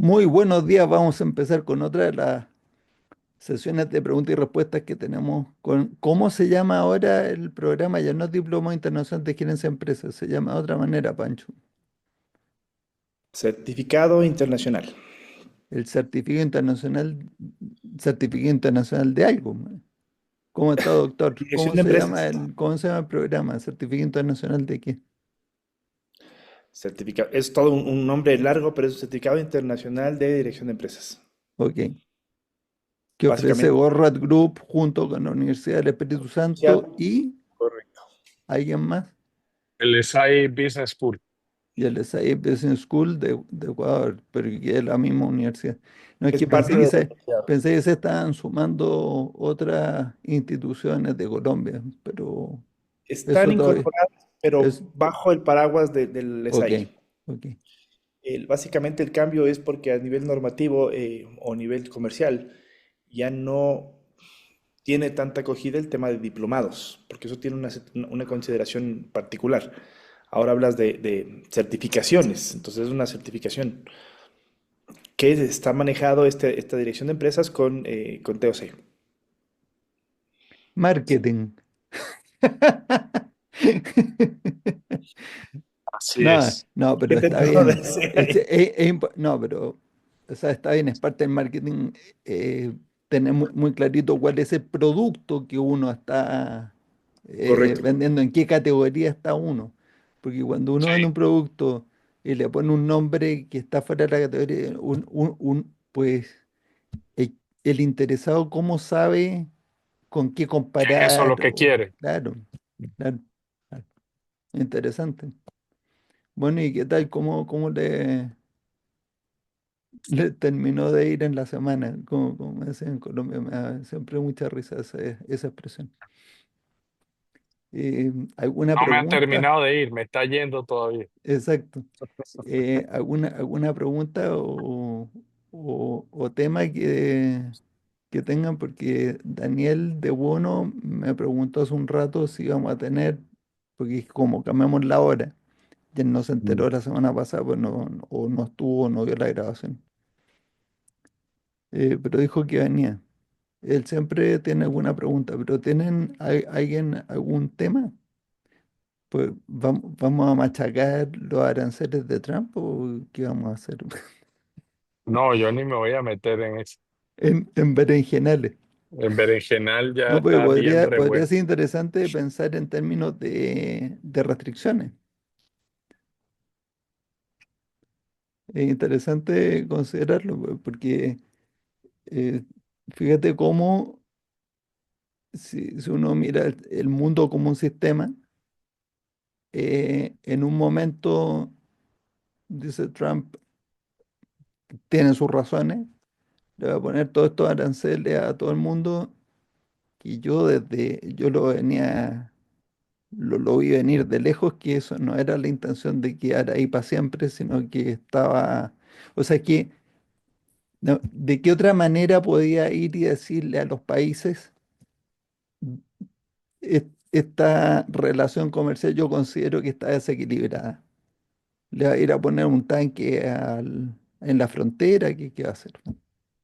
Muy buenos días. Vamos a empezar con otra de las sesiones de preguntas y respuestas que tenemos con ¿cómo se llama ahora el programa? Ya no es Diploma Internacional de Gerencia de Empresas, se llama de otra manera, Pancho. Certificado internacional. El Certificado Internacional de algo. ¿Cómo está, doctor? Dirección de empresas. Cómo se llama el programa? ¿Certificado Internacional de qué? Certificado. Es todo un nombre largo, pero es un certificado internacional de dirección de empresas. Ok. Que ofrece Básicamente, Gorrat Group junto con la Universidad del Espíritu Santo social. y Correcto. alguien más. El SAI Business School. Y el SAI Business School de Ecuador, pero que es la misma universidad. No, es Es que parte de la sociedad. pensé que se estaban sumando otras instituciones de Colombia, pero Están eso todavía incorporadas, es, pero bajo el paraguas del ok, SAI. ok. Básicamente el cambio es porque a nivel normativo o nivel comercial ya no tiene tanta acogida el tema de diplomados, porque eso tiene una consideración particular. Ahora hablas de certificaciones, entonces es una certificación que está manejado esta dirección de empresas con TOC. Marketing. Así No, es. no, pero ¿Qué te está puedo bien. decir? No, pero, o sea, está bien, es parte del marketing tener muy clarito cuál es el producto que uno está Correcto. vendiendo, en qué categoría está uno. Porque cuando uno vende un Sí, producto y le pone un nombre que está fuera de la categoría, pues el interesado, ¿cómo sabe con qué que es eso comparar? lo que quiere. Claro, claro, claro. Interesante. Bueno, ¿y qué tal? ¿Cómo le terminó de ir en la semana? Como me decían en Colombia, me da siempre mucha risa esa expresión. ¿Alguna No me ha pregunta? terminado de ir, me está yendo todavía. Exacto. ¿Alguna pregunta o tema que tengan? Porque Daniel de Bono me preguntó hace un rato si íbamos a tener, porque como cambiamos la hora, y él no se Mm. enteró la semana pasada, pues o no estuvo o no vio la grabación. Pero dijo que venía. Él siempre tiene alguna pregunta, pero ¿tienen alguien algún tema? Pues vamos a machacar los aranceles de Trump o qué vamos a hacer No, yo ni me voy a meter en eso. en berenjenales. El berenjenal ya No, porque está bien podría revuelto. ser interesante pensar en términos de restricciones. Es interesante considerarlo, pues, porque eh, fíjate cómo si uno mira el mundo como un sistema, en un momento, dice Trump, tiene sus razones, le va a poner todos estos aranceles a todo el mundo, y yo lo vi venir de lejos, que eso no era la intención de quedar ahí para siempre, sino que estaba, o sea que, ¿de qué otra manera podía ir y decirle a los países, esta relación comercial yo considero que está desequilibrada? Le va a ir a poner un tanque en la frontera, ¿qué va a hacer?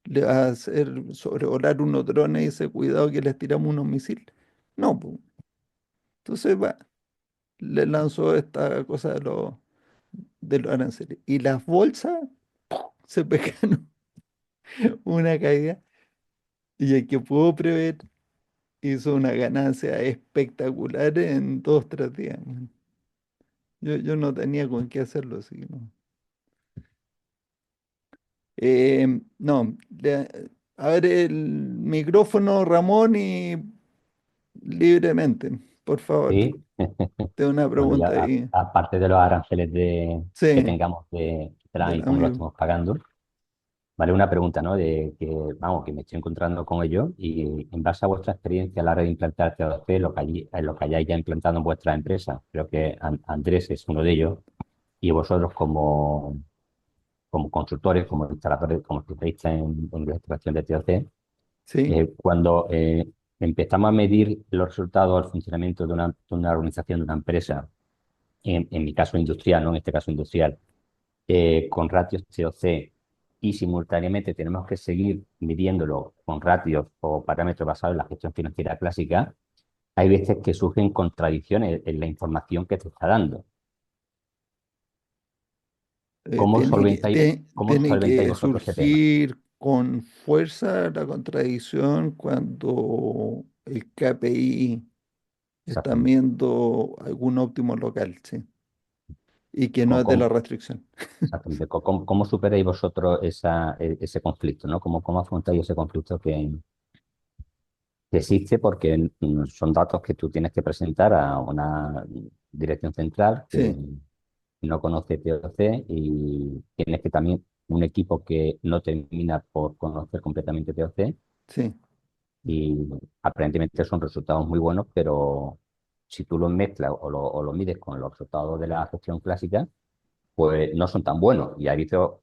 ¿Le va a hacer sobrevolar unos drones y dice, cuidado que les tiramos unos misiles? No, pues. Entonces va, le lanzó esta cosa de los aranceles. Y las bolsas se pegaron una caída y el que pudo prever hizo una ganancia espectacular en 2, 3 días, man. Yo no tenía con qué hacerlo, así que no. No, a ver el micrófono, Ramón, y libremente, por favor. Sí, Tengo una bueno, ya pregunta ahí. aparte de los aranceles que Sí, tengamos de Trump y del cómo lo amigo. estamos pagando, vale una pregunta, ¿no? De que, vamos, que me estoy encontrando con ello y en base a vuestra experiencia a la hora de implantar CO2, lo que hayáis ya implantado en vuestra empresa, creo que Andrés es uno de ellos, y vosotros como consultores, como instaladores, como especialistas en la instalación de TOC, Sí, cuando empezamos a medir los resultados al funcionamiento de una organización, de una empresa, en mi caso industrial, ¿no? En este caso industrial, con ratios COC y simultáneamente tenemos que seguir midiéndolo con ratios o parámetros basados en la gestión financiera clásica, hay veces que surgen contradicciones en la información que te está dando. ¿Cómo Tiene solventáis que vosotros este tema? surgir con fuerza la contradicción cuando el KPI está Exactamente. viendo algún óptimo local, sí, y que no ¿Cómo, es de la cómo- restricción. exactamente. ¿Cómo superáis vosotros ese conflicto, ¿no? ¿Cómo afrontáis ese conflicto que existe? Porque son datos que tú tienes que presentar a una dirección central que Sí, no conoce TOC y tienes que también un equipo que no termina por conocer completamente TOC sí. y aparentemente son resultados muy buenos, pero si tú los mezclas o lo mides con los resultados de la gestión clásica, pues no son tan buenos. Y ha visto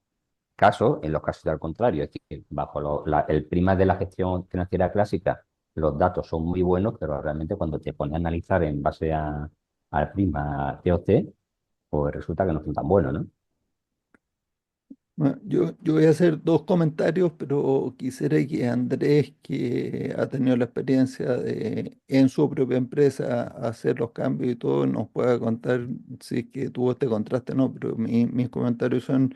casos en los casos al contrario, es decir, bajo el prima de la gestión financiera clásica, los datos son muy buenos, pero realmente cuando te pones a analizar en base al prima TOC, pues resulta que no son tan buenos, ¿no? Bueno, yo voy a hacer dos comentarios, pero quisiera que Andrés, que ha tenido la experiencia de en su propia empresa hacer los cambios y todo, nos pueda contar si es que tuvo este contraste o no. Pero mis comentarios son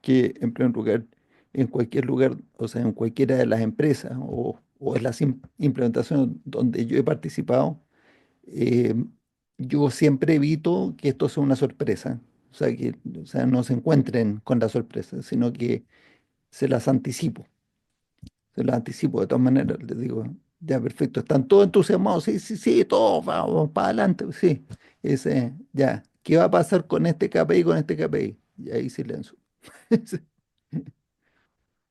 que, en primer lugar, en cualquier lugar, o sea, en cualquiera de las empresas o en las implementaciones donde yo he participado, eh, yo siempre evito que esto sea una sorpresa. O sea, no se encuentren con la sorpresa, sino que se las anticipo. Se las anticipo de todas maneras. Les digo, ya perfecto, están todos entusiasmados. Sí, sí, sí, todos vamos para adelante. Sí, ya. ¿Qué va a pasar con este KPI, con este KPI? Y ahí silencio.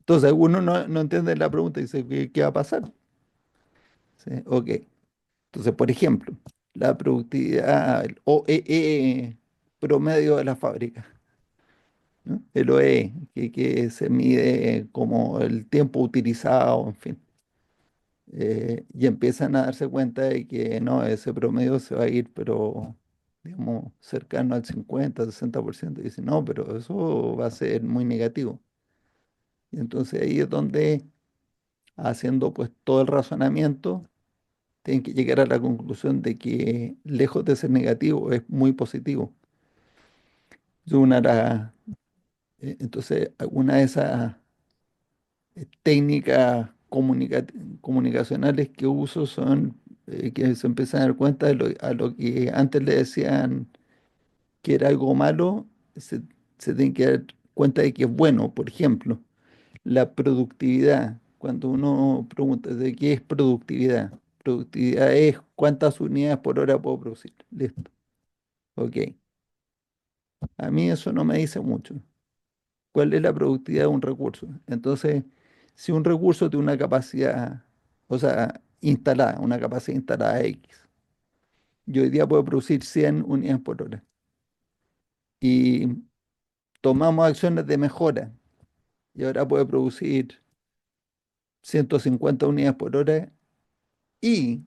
Entonces uno no entiende la pregunta y dice, ¿qué va a pasar? Sí, ok. Entonces, por ejemplo, la productividad, el OEE promedio de la fábrica, ¿no? El OEE, que se mide como el tiempo utilizado, en fin. Y empiezan a darse cuenta de que no, ese promedio se va a ir, pero digamos, cercano al 50, 60%. Y dicen, no, pero eso va a ser muy negativo. Y entonces ahí es donde, haciendo pues todo el razonamiento, tienen que llegar a la conclusión de que lejos de ser negativo es muy positivo. Entonces, alguna de esas técnicas comunicacionales que uso son que se empiezan a dar cuenta a lo que antes le decían que era algo malo, se tienen que dar cuenta de que es bueno. Por ejemplo, la productividad. Cuando uno pregunta de qué es productividad, productividad es cuántas unidades por hora puedo producir. Listo. Ok. A mí eso no me dice mucho. ¿Cuál es la productividad de un recurso? Entonces, si un recurso tiene una capacidad, o sea, instalada, una capacidad instalada X, yo hoy día puedo producir 100 unidades por hora y tomamos acciones de mejora y ahora puedo producir 150 unidades por hora y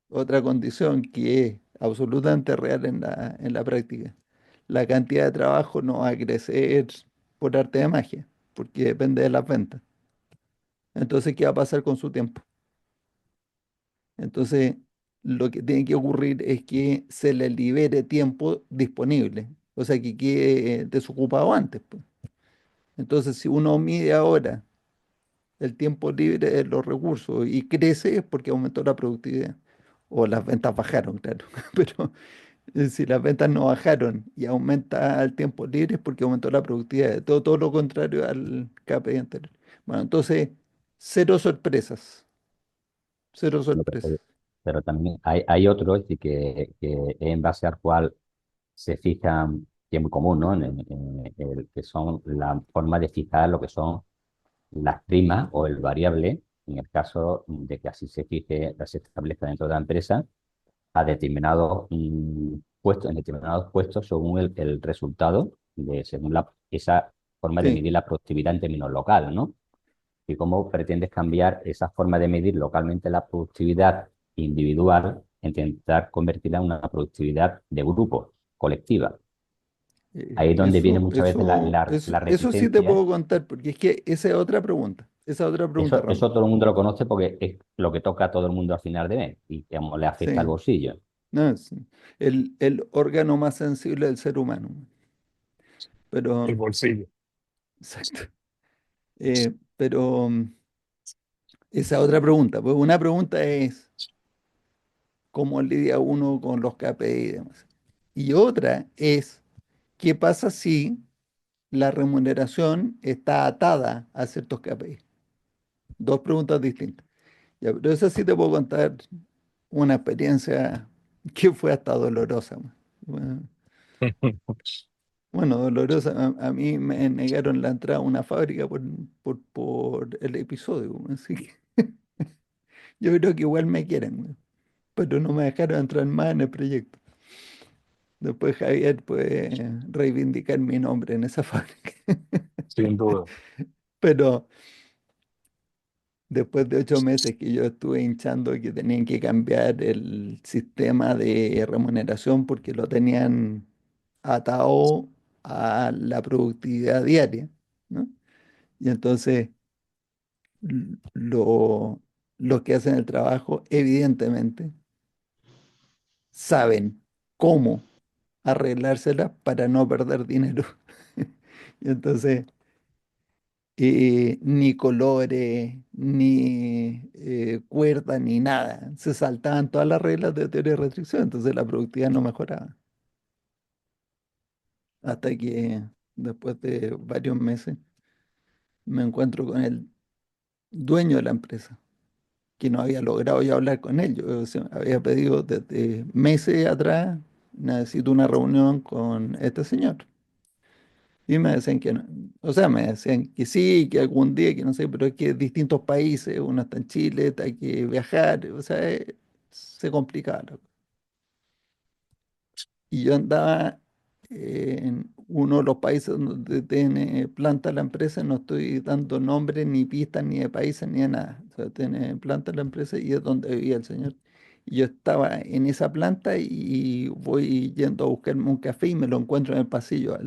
otra condición que es absolutamente real en la práctica. La cantidad de trabajo no va a crecer por arte de magia, porque depende de las ventas. Entonces, ¿qué va a pasar con su tiempo? Entonces, lo que tiene que ocurrir es que se le libere tiempo disponible, o sea, que quede desocupado antes, pues. Entonces, si uno mide ahora el tiempo libre de los recursos y crece, es porque aumentó la productividad. O las ventas bajaron, claro. Pero si las ventas no bajaron y aumenta el tiempo libre, es porque aumentó la productividad. Todo lo contrario al KPI anterior. Bueno, entonces, cero sorpresas. Cero sorpresas. Pero, pero también hay otro es decir, que en base al cual se fijan, que es muy común, ¿no? Que son la forma de fijar lo que son las primas o el variable, en el caso de que así se fije, se establezca dentro de la empresa, a determinados puestos, en determinados puestos según el resultado, según esa forma de Sí. medir la productividad en términos local, ¿no? Y cómo pretendes cambiar esa forma de medir localmente la productividad individual, intentar convertirla en una productividad de grupo, colectiva. Ahí es donde viene muchas veces la Eso sí te reticencia. puedo contar, porque es que esa es otra pregunta. Esa es otra pregunta, Eso Ramiro. todo el mundo lo conoce porque es lo que toca a todo el mundo al final de mes y digamos, le afecta al Sí, bolsillo. no, sí. El órgano más sensible del ser humano. el Pero, bolsillo. exacto. Pero esa otra pregunta, pues una pregunta es cómo lidia uno con los KPI y demás. Y otra es, ¿qué pasa si la remuneración está atada a ciertos KPI? Dos preguntas distintas. Ya, pero eso sí te puedo contar una experiencia que fue hasta dolorosa, man. Bueno, dolorosa. A mí me negaron la entrada a una fábrica por el episodio, man. Así que yo creo que igual me quieren, man, pero no me dejaron entrar más en el proyecto. Después Javier puede reivindicar mi nombre en esa fábrica. Sin duda. Pero después de 8 meses que yo estuve hinchando que tenían que cambiar el sistema de remuneración porque lo tenían atado a la productividad diaria, ¿no? Y entonces los que hacen el trabajo, evidentemente, saben cómo arreglárselas para no perder dinero. Y entonces ni colores, ni cuerdas, ni nada. Se saltaban todas las reglas de teoría de restricción, entonces la productividad no mejoraba. Hasta que después de varios meses me encuentro con el dueño de la empresa, que no había logrado ya hablar con él. Yo, o sea, había pedido desde meses atrás, necesito una reunión con este señor. Y me decían que no. O sea, me decían que sí, que algún día, que no sé, pero es que distintos países, uno está en Chile, hay que viajar, o sea, se complicaba la cosa. Y yo andaba en uno de los países donde tiene planta la empresa, no estoy dando nombres, ni pistas, ni de países, ni de nada. O sea, tiene planta la empresa y es donde vivía el señor. Y yo estaba en esa planta y voy yendo a buscarme un café y me lo encuentro en el pasillo.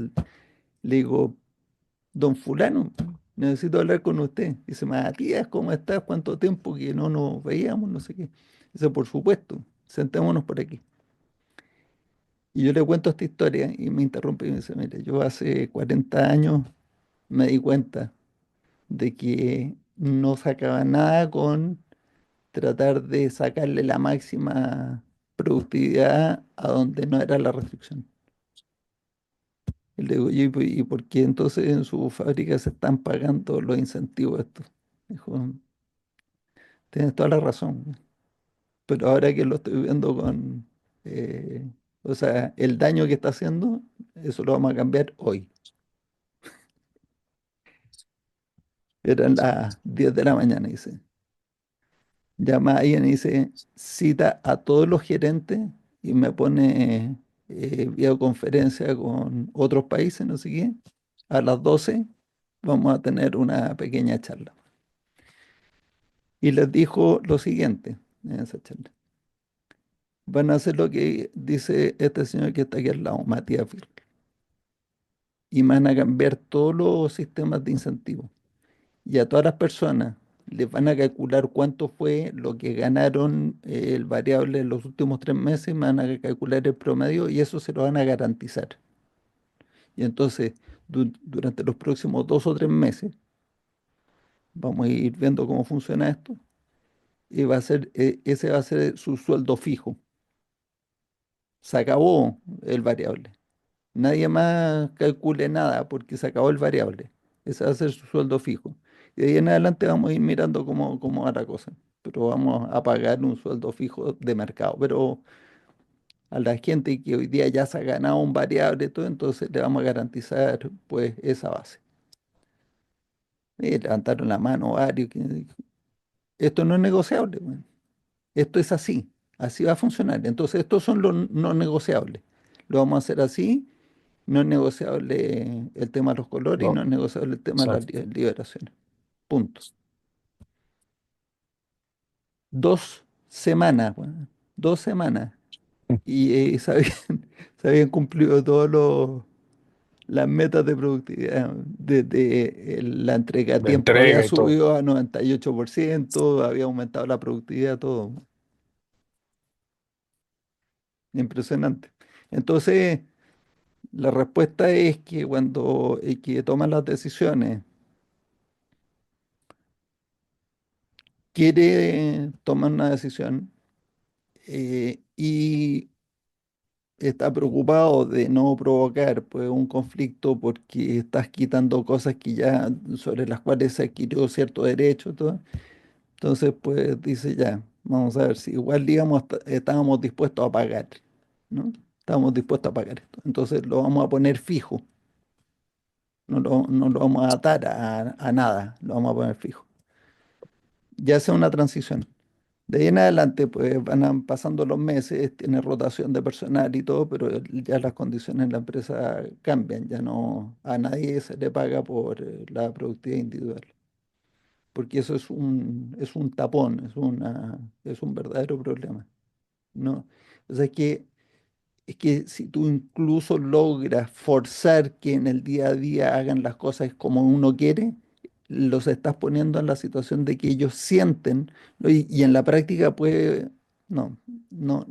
Le digo, don fulano, necesito hablar con usted. Dice, Matías, ¿cómo estás? ¿Cuánto tiempo que no nos veíamos? No sé qué. Dice, por supuesto, sentémonos por aquí. Y yo le cuento esta historia y me interrumpe y me dice, mire, yo hace 40 años me di cuenta de que no sacaba nada con tratar de sacarle la máxima productividad a donde no era la restricción. Y le digo, ¿y por qué entonces en su fábrica se están pagando los incentivos estos? Dijo, tienes toda la razón, pero ahora que lo estoy viendo eh, o sea, el daño que está haciendo, eso lo vamos a cambiar hoy. Eran las 10 de la mañana, dice. Llama a alguien y dice, cita a todos los gerentes y me pone videoconferencia con otros países, no sé qué. A las 12 vamos a tener una pequeña charla. Y les dijo lo siguiente en esa charla. Van a hacer lo que dice este señor que está aquí al lado, Matías Virl, y van a cambiar todos los sistemas de incentivos. Y a todas las personas les van a calcular cuánto fue lo que ganaron el variable en los últimos 3 meses, van a calcular el promedio y eso se lo van a garantizar. Y entonces, durante los próximos 2 o 3 meses, vamos a ir viendo cómo funciona esto, y ese va a ser su sueldo fijo. Se acabó el variable. Nadie más calcule nada porque se acabó el variable. Ese va a ser su sueldo fijo. Y de ahí en adelante vamos a ir mirando cómo va la cosa. Pero vamos a pagar un sueldo fijo de mercado. Pero a la gente que hoy día ya se ha ganado un variable y todo, entonces le vamos a garantizar pues esa base. Y levantaron la mano varios. Esto no es negociable, weón. Esto es así. Así va a funcionar. Entonces estos son los no negociables. Lo vamos a hacer así. No es negociable el tema de los colores y no No, es negociable el tema de las exacto. liberaciones. Punto. 2 semanas, weón. 2 semanas. Y se habían, se habían cumplido todos los. las metas de productividad. La entrega a de tiempo había entrega y todo. subido a 98%, había aumentado la productividad, todo. Impresionante. Entonces, la respuesta es que cuando que toman las decisiones, quiere tomar una decisión y está preocupado de no provocar pues, un conflicto porque estás quitando cosas que ya sobre las cuales se adquirió cierto derecho, todo. Entonces, pues dice ya, vamos a ver si igual digamos estábamos dispuestos a pagar, ¿no? Estábamos dispuestos a pagar esto. Entonces lo vamos a poner fijo, no lo vamos a atar a nada, lo vamos a poner fijo. Ya sea una transición. De ahí en adelante, pues pasando los meses, tiene rotación de personal y todo, pero ya las condiciones en la empresa cambian, ya no a nadie se le paga por la productividad individual, porque eso es un tapón, es un verdadero problema, ¿no? O sea, es que si tú incluso logras forzar que en el día a día hagan las cosas como uno quiere, los estás poniendo en la situación de que ellos sienten, ¿no? Y en la práctica puede, no, no,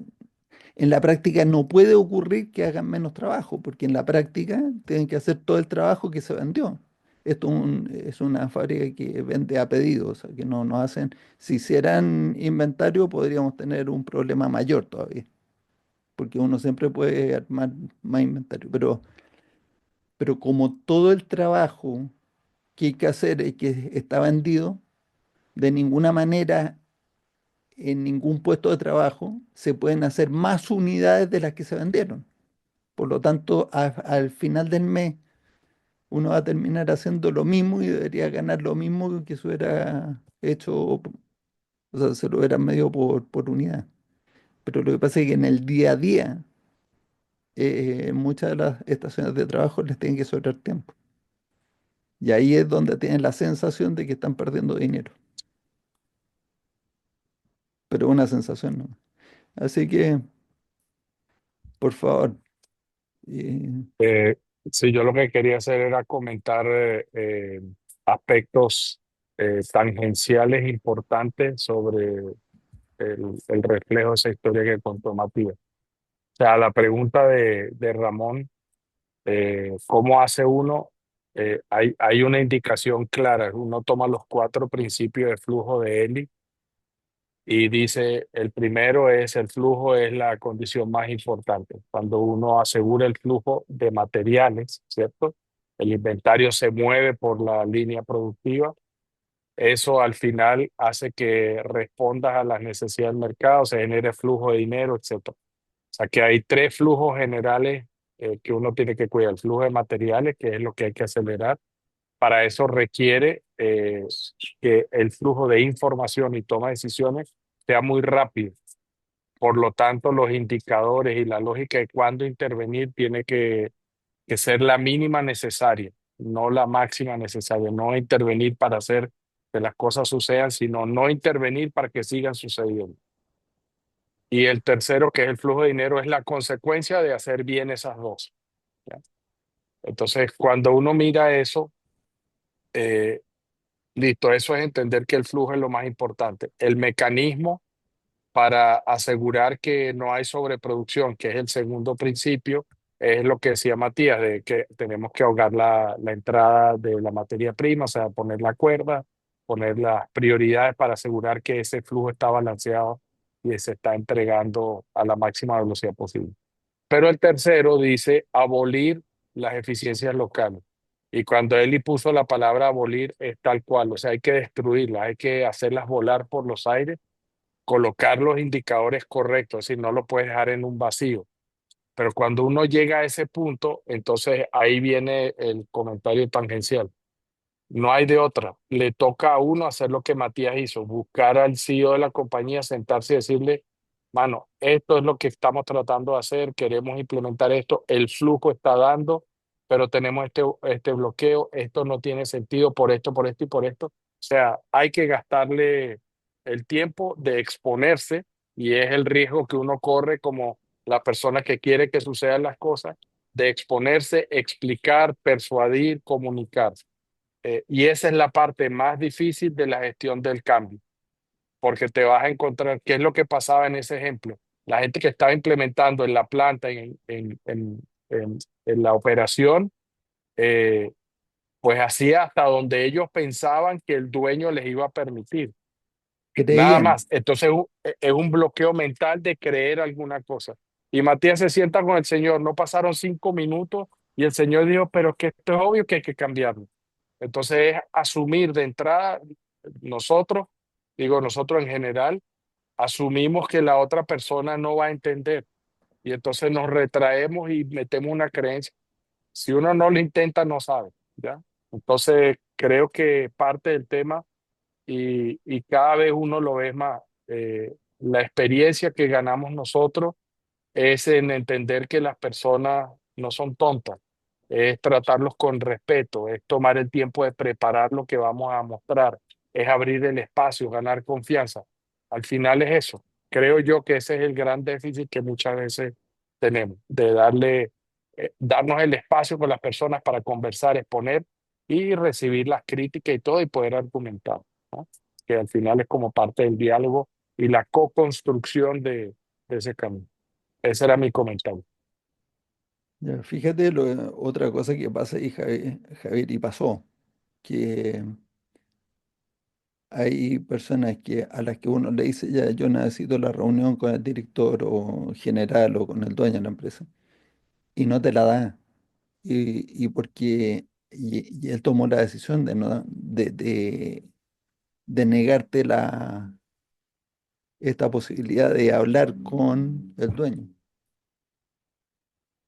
en la práctica no puede ocurrir que hagan menos trabajo, porque en la práctica tienen que hacer todo el trabajo que se vendió. Esto es una fábrica que vende a pedido, o sea, que no hacen, si hicieran inventario podríamos tener un problema mayor todavía, porque uno siempre puede armar más inventario, pero como todo el trabajo que hay que hacer es que está vendido, de ninguna manera en ningún puesto de trabajo se pueden hacer más unidades de las que se vendieron. Por lo tanto, al final del mes uno va a terminar haciendo lo mismo y debería ganar lo mismo que se hubiera hecho, o sea, se lo hubiera medido por unidad. Pero lo que pasa es que en el día a día, muchas de las estaciones de trabajo les tienen que sobrar tiempo. Y ahí es donde tienen la sensación de que están perdiendo dinero. Pero es una sensación, ¿no? Así que, por favor, eh, Eh, sí, yo lo que quería hacer era comentar aspectos tangenciales importantes sobre el reflejo de esa historia que contó Matías. O sea, la pregunta de Ramón, ¿cómo hace uno? Hay una indicación clara. Uno toma los cuatro principios de flujo de Eli y dice, el primero es el flujo es la condición más importante. Cuando uno asegura el flujo de materiales, ¿cierto? El inventario se mueve por la línea productiva. Eso al final hace que respondas a las necesidades del mercado, se genere flujo de dinero, etcétera. O sea que hay tres flujos generales que uno tiene que cuidar. El flujo de materiales, que es lo que hay que acelerar. Para eso requiere que el flujo de información y toma de decisiones sea muy rápido. Por lo tanto, los indicadores y la lógica de cuándo intervenir tiene que ser la mínima necesaria, no la máxima necesaria. No intervenir para hacer que las cosas sucedan, sino no intervenir para que sigan sucediendo. Y el tercero, que es el flujo de dinero, es la consecuencia de hacer bien esas dos. ¿Ya? Entonces, cuando uno mira eso, eh, listo, eso es entender que el flujo es lo más importante. El mecanismo para asegurar que no hay sobreproducción, que es el segundo principio, es lo que decía Matías, de que tenemos que ahogar la entrada de la materia prima, o sea, poner la cuerda, poner las prioridades para asegurar que ese flujo está balanceado y se está entregando a la máxima velocidad posible. Pero el tercero dice abolir las eficiencias locales. Y cuando Eli puso la palabra abolir es tal cual, o sea, hay que destruirlas, hay que hacerlas volar por los aires, colocar los indicadores correctos, es decir, no lo puedes dejar en un vacío. Pero cuando uno llega a ese punto, entonces ahí viene el comentario tangencial. No hay de otra. Le toca a uno hacer lo que Matías hizo, buscar al CEO de la compañía, sentarse y decirle, mano, esto es lo que estamos tratando de hacer, queremos implementar esto, el flujo está dando, pero tenemos este bloqueo, esto no tiene sentido por esto y por esto. O sea, hay que gastarle el tiempo de exponerse y es el riesgo que uno corre como la persona que quiere que sucedan las cosas de exponerse, explicar, persuadir, comunicar. Y esa es la parte más difícil de la gestión del cambio, porque te vas a encontrar, ¿qué es lo que pasaba en ese ejemplo? La gente que estaba implementando en la planta, en la operación, eh, pues hacía hasta donde ellos pensaban que el dueño les iba a permitir. Nada Creían. más. Entonces es un bloqueo mental de creer alguna cosa. Y Matías se sienta con el Señor. No pasaron 5 minutos y el Señor dijo, pero es que esto es obvio que hay que cambiarlo. Entonces es asumir de entrada, nosotros, digo nosotros en general, asumimos que la otra persona no va a entender. Y entonces nos retraemos y metemos una creencia. Si uno no lo intenta, no sabe, ¿ya? Entonces creo que parte del tema y cada vez uno lo ve más. La experiencia que ganamos nosotros es en entender que las personas no son tontas, es tratarlos con respeto, es tomar el tiempo de preparar lo que vamos a mostrar, es abrir el espacio, ganar confianza. Al final es eso. Creo yo que ese es el gran déficit que muchas veces tenemos, de darnos el espacio con las personas para conversar, exponer y recibir las críticas y todo y poder argumentar, ¿no? Que al final es como parte del diálogo y la co-construcción de ese camino. Ese era mi comentario. Ya, fíjate, otra cosa que pasa ahí, Javier, y pasó, que hay personas a las que uno le dice, ya, yo necesito la reunión con el director o general o con el dueño de la empresa, y no te la da. Y él tomó la decisión de, no, de negarte esta posibilidad de hablar con el dueño.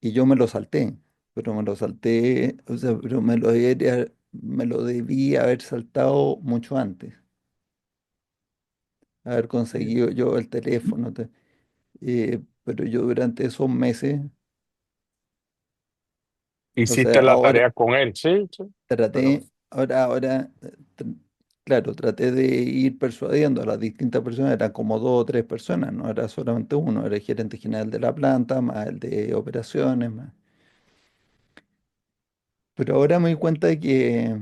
Y yo me lo salté, pero me lo salté, o sea, pero me lo debí haber saltado mucho antes, haber Eh, conseguido yo el teléfono. Pero yo durante esos meses, o sea, Hiciste la ahora tarea con él, sí, sí, pero claro, traté de ir persuadiendo a las distintas personas, eran como dos o tres personas, no era solamente uno, era el gerente general de la planta, más el de operaciones, más. Pero ahora me doy cuenta de que,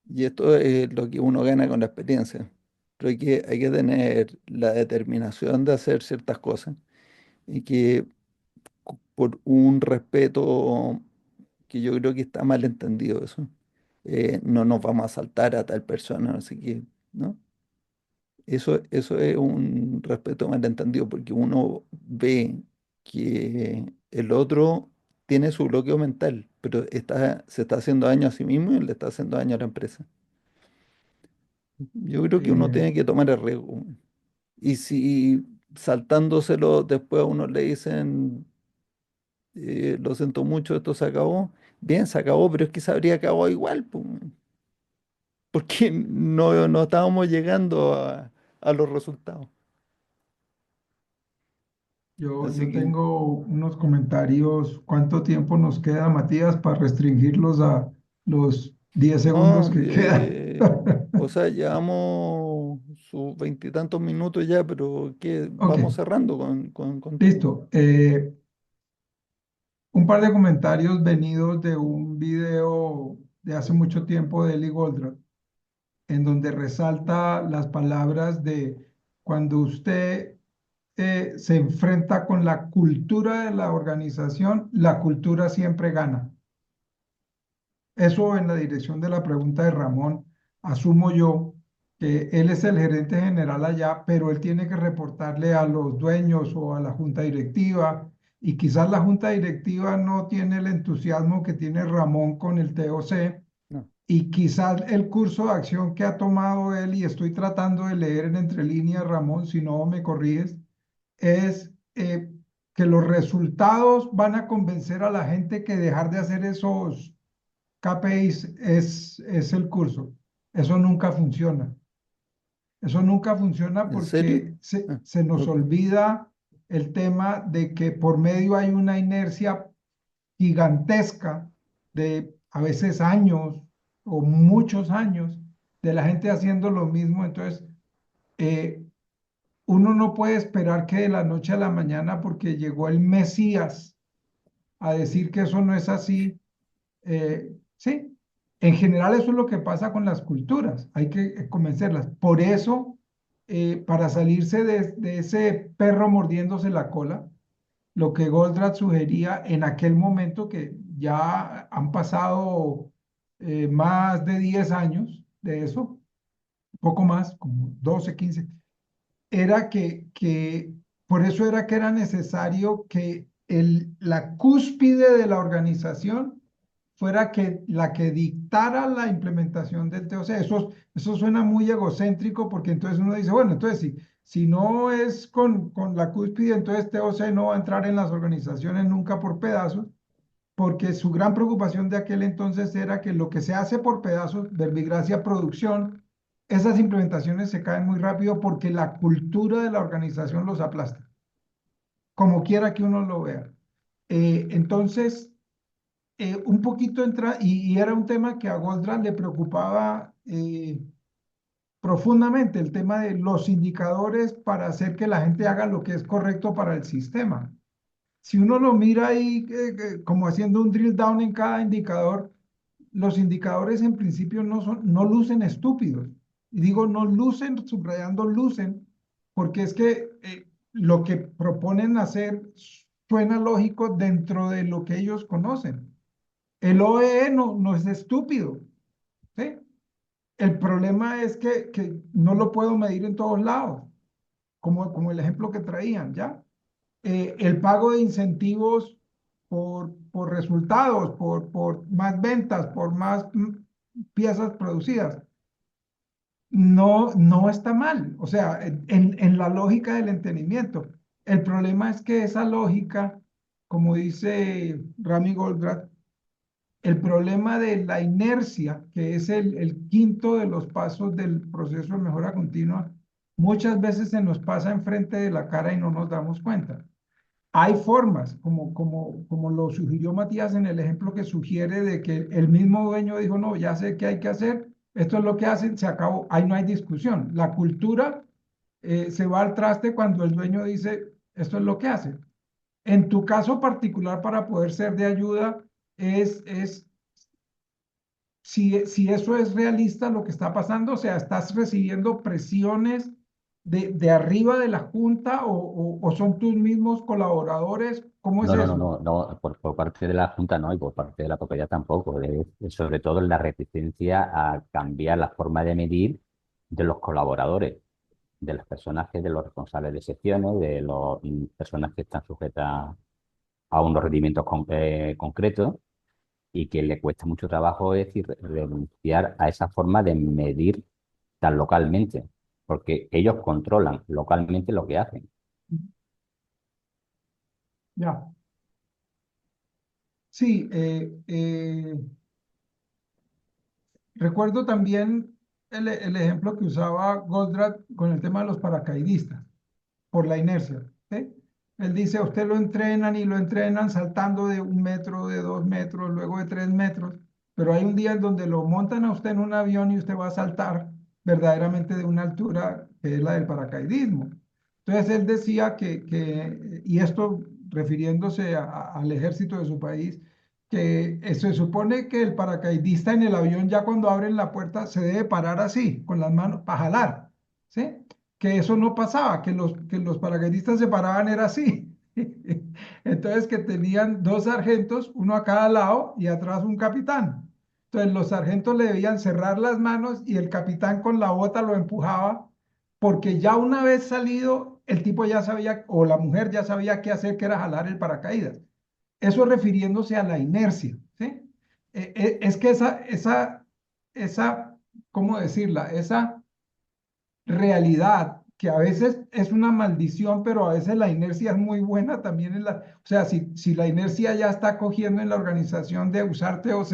y esto es lo que uno gana con la experiencia, pero hay que tener la determinación de hacer ciertas cosas y que por un respeto que yo creo que está mal entendido eso, no nos vamos a saltar a tal persona, así que, ¿no? Eso es un respeto malentendido porque uno ve que el otro tiene su bloqueo mental, pero se está haciendo daño a sí mismo y le está haciendo daño a la empresa. Yo creo que uno eh, tiene que tomar el riesgo. Y si saltándoselo después a uno le dicen, lo siento mucho, esto se acabó, bien, se acabó, pero es que se habría acabado igual, po, porque no estábamos llegando a los resultados. yo Así que... tengo unos comentarios. ¿Cuánto tiempo nos queda, Matías, para restringirlos a los 10 segundos No, que quedan? o sea, llevamos sus veintitantos minutos ya, pero que Ok, vamos cerrando contigo. listo. Un par de comentarios venidos de un video de hace mucho tiempo de Eli Goldratt, en donde resalta las palabras de cuando usted se enfrenta con la cultura de la organización, la cultura siempre gana. Eso en la dirección de la pregunta de Ramón, asumo yo que él es el gerente general allá, pero él tiene que reportarle a los dueños o a la junta directiva, y quizás la junta directiva no tiene el entusiasmo que tiene Ramón con el TOC, No, y quizás el curso de acción que ha tomado él, y estoy tratando de leer en entre líneas, Ramón, si no me corriges, es que los resultados van a convencer a la gente que dejar de hacer esos KPIs es el curso. Eso nunca funciona. Eso nunca funciona ¿en serio? porque se, Ah, se nos ok. olvida el tema de que por medio hay una inercia gigantesca de a veces años o muchos años de la gente haciendo lo mismo. Entonces, eh, uno no puede esperar que de la noche a la mañana, porque llegó el Mesías a decir que eso no es así. Sí, en general eso es lo que pasa con las culturas, hay que convencerlas. Por eso, para salirse de ese perro mordiéndose la cola, lo que Goldratt sugería en aquel momento, que ya han pasado más de 10 años de eso, poco más, como 12, 15, era por eso era que era necesario que la cúspide de la organización fuera la que dictara la implementación del TOC. Eso suena muy egocéntrico porque entonces uno dice, bueno, entonces si no es con la cúspide, entonces TOC no va a entrar en las organizaciones nunca por pedazos, porque su gran preocupación de aquel entonces era que lo que se hace por pedazos, verbigracia producción, esas implementaciones se caen muy rápido porque la cultura de la organización los aplasta, como quiera que uno lo vea. Entonces, un poquito entra, y era un tema que a Goldratt le preocupaba profundamente, el tema de los indicadores para hacer que la gente haga lo que es correcto para el sistema. Si uno lo mira ahí como haciendo un drill down en cada indicador, los indicadores en principio no lucen estúpidos. Y digo no lucen, subrayando lucen, porque es que lo que proponen hacer suena lógico dentro de lo que ellos conocen. El OEE no es estúpido, ¿sí? El problema es que no lo puedo medir en todos lados, como el ejemplo que traían, ¿ya? El pago de incentivos por resultados, por más ventas, por más piezas producidas, no está mal, o sea, en la lógica del entendimiento. El problema es que esa lógica, como dice Rami Goldratt, el problema de la inercia, que es el quinto de los pasos del proceso de mejora continua, muchas veces se nos pasa enfrente de la cara y no nos damos cuenta. Hay formas, como lo sugirió Matías en el ejemplo que sugiere de que el mismo dueño dijo, no, ya sé qué hay que hacer, esto es lo que hacen, se acabó, ahí no hay discusión. La cultura se va al traste cuando el dueño dice, esto es lo que hace. En tu caso particular, para poder ser de ayuda, es si eso es realista lo que está pasando, o sea, ¿estás recibiendo presiones de arriba de la junta o son tus mismos colaboradores? ¿Cómo es No, no, no, eso? no, no, por parte de la Junta no y por parte de la propiedad tampoco. Sobre todo la reticencia a cambiar la forma de medir de los colaboradores, de las personas de los responsables de secciones, de las personas que están sujetas a unos rendimientos concretos y que le cuesta mucho trabajo, es decir, renunciar a esa forma de medir tan localmente, porque ellos controlan localmente lo que hacen. Ya. Sí, recuerdo también el ejemplo que usaba Goldratt con el tema de los paracaidistas, por la inercia, ¿sí? Él dice, a usted lo entrenan y lo entrenan saltando de 1 metro, de 2 metros, luego de 3 metros, pero hay un día en donde lo montan a usted en un avión y usted va a saltar verdaderamente de una altura que es la del paracaidismo. Entonces él decía y esto refiriéndose al ejército de su país, que se supone que el paracaidista en el avión ya cuando abren la puerta se debe parar así, con las manos para jalar, ¿sí? Que eso no pasaba, que los paracaidistas se paraban era así. Entonces que tenían dos sargentos, uno a cada lado y atrás un capitán. Entonces los sargentos le debían cerrar las manos y el capitán con la bota lo empujaba porque ya una vez salido, el tipo ya sabía, o la mujer ya sabía qué hacer, que era jalar el paracaídas. Eso refiriéndose a la inercia, ¿sí? Es que esa, ¿cómo decirla? Esa realidad que a veces es una maldición, pero a veces la inercia es muy buena también o sea, si la inercia ya está cogiendo en la organización de usar TOC,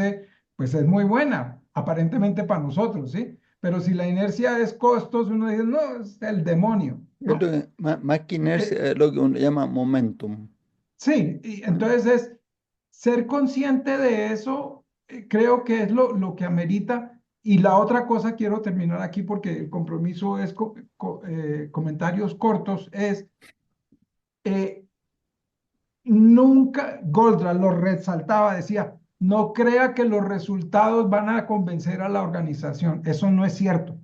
pues es muy buena, aparentemente para nosotros, ¿sí? Pero si la inercia es costos, uno dice, no, es el demonio, Yo ¿no? creo que más que inercia Eh, es lo que uno llama momentum. Sí, y ¿No? entonces es ser consciente de eso, creo que es lo que amerita. Y la otra cosa, quiero terminar aquí porque el compromiso es comentarios cortos, es no nunca, Goldratt lo resaltaba, decía, no crea que los resultados van a convencer a la organización. Eso no es cierto.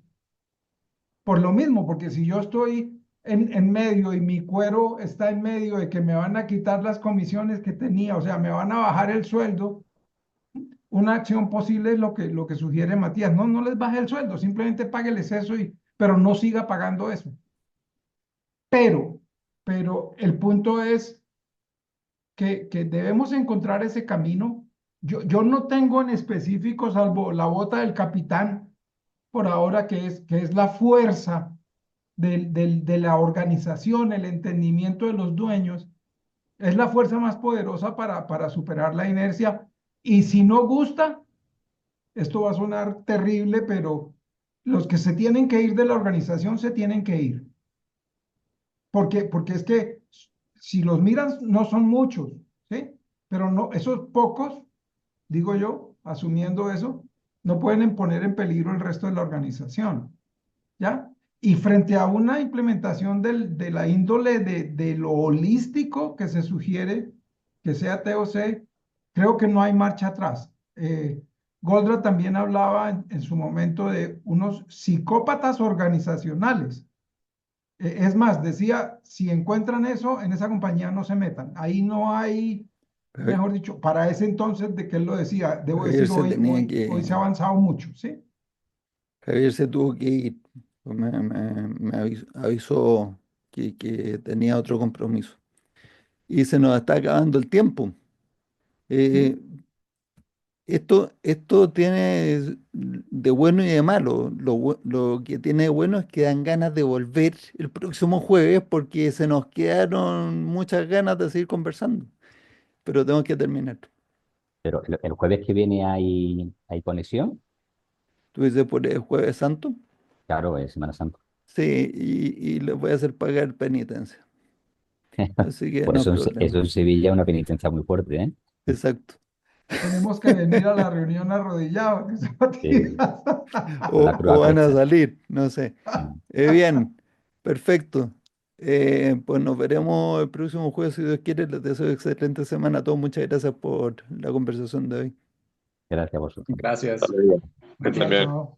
Por lo mismo, porque si yo estoy en medio y mi cuero está en medio de que me van a quitar las comisiones que tenía, o sea, me van a bajar el sueldo, una acción posible es lo que sugiere Matías. No, no les baje el sueldo, simplemente págueles eso, pero no siga pagando eso. Pero, pero el punto es que debemos encontrar ese camino. Yo no tengo en específico, salvo la bota del capitán, por ahora, que es la fuerza de la organización, el entendimiento de los dueños, es la fuerza más poderosa para superar la inercia. Y si no gusta, esto va a sonar terrible, pero los que se tienen que ir de la organización se tienen que ir. Porque es que si los miran, no son muchos, ¿sí? Pero no, esos pocos, digo yo, asumiendo eso, no pueden poner en peligro el resto de la organización, ¿ya? Y frente a una implementación de la índole de lo holístico que se sugiere que sea TOC, creo que no hay marcha atrás. Goldratt también hablaba en su momento de unos psicópatas organizacionales. Es más, decía, si encuentran eso, en esa compañía no se metan. Ahí no hay, Javier, mejor dicho, para ese entonces de que él lo decía, debo Javier decir, se tenía hoy se ha avanzado mucho, ¿sí? Javier se tuvo que ir. Me avisó que tenía otro compromiso. Y se nos está acabando el tiempo. Eh, ¿Sí? esto tiene de bueno y de malo. Lo que tiene de bueno es que dan ganas de volver el próximo jueves porque se nos quedaron muchas ganas de seguir conversando. Pero tengo que terminar. Pero el jueves que viene hay conexión, ¿Tú dices por el jueves santo? claro, es Semana Santa. Sí, y les voy a hacer pagar penitencia. Así que Por no hay eso, problema. eso en Sevilla es una penitencia muy fuerte, ¿eh? Exacto. Tenemos que venir a la reunión arrodillados, dice Sí, Matías. con la cruz O a van a cuesta. salir, no sé. Mm. Bien, perfecto. Pues nos veremos el próximo jueves, si Dios quiere. Les deseo excelente semana a todos. Muchas gracias por la conversación de hoy. Gracias a vosotros. Gracias. Hasta luego. Que estén Chao, bien. chao.